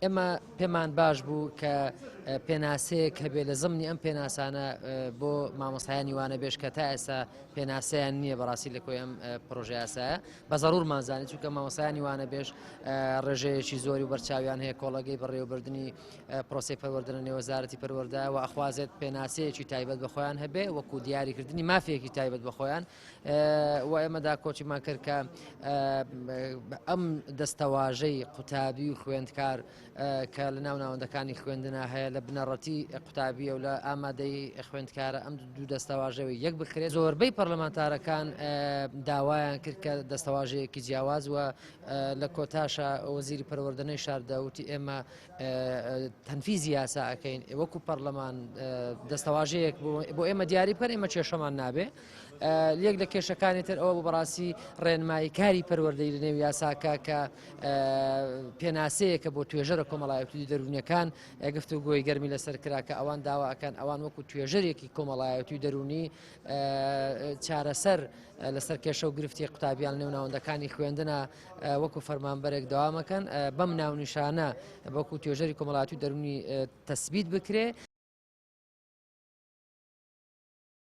ئێمە پێمان باش بوو کە پێناسەیەک هەبێ لە زمانی ئەم پێناسانە بۆ مامۆستایانی وانە بێش کە تا ئێستا پێناسەیان نییە بەڕاستی لە کۆی ئەم پرۆژه یاسایە بە زەڕورمانزانێت چونکە مامۆستایانی وانە بێش ڕێژەیەکی زۆری و بەرچاویان هەیە کۆڵەگەی بەڕێوەبردننی پرۆسی پەروەردنە نێوەزارەتی پەروەردە و ئەخوازێت پێناسەیەکی تایبەت بە خۆیان هەبێ وەکو دیاریکردنی مافێکی تایبەت بە خۆیان و ئێمەدا کۆچیمان کرد کە ئەم دەستەواژەی قوتابی و خوێندکار کە لە ناو ناوەندەکانی خوێندنە هەیە لە بنەڕەتی قوتابیە و لە ئامادەی خوێندکارە ئەم دوو دەستەواژەوەی یەک بکرێت زۆربەی پەرلەمانتارەکان داوایان کرد کە دەستەواژەیەکی جیاواز وە لە کۆتاشە وەزیری پەروەردنەی شاردەوتی ئێمە تەنفیزی یاسا ئەەکەین وەکو پەرلەمان دەستەواژەیەک بۆ ئێمە دیاری بکەن ئێمە کێشەمان نابێ یەک لە کێشەکانی تر ئەوە بەڕاستی ڕێنمایی کاری پەروەردەی لە نێو یاساکە کە پێناسەیەکە بۆ توێژەرە کۆمەڵایەتی دەرونیەکان گفتوگۆی گەرمی لەسەر کرا کە ئەوان داواکەن ئەوان وەکو توێژەرێکی کۆمەڵایەتی دەرونی چارەسەر لەسەر کێشە و گرفتی قوتابیان نێو ناوەندەکانی خوێندنە وەکو فەرمانبەرێک داوامەکەن بەم ناونیشانە وەکو توێژەری کۆمەڵایەتی دەرونی تەثبیت بکرێ.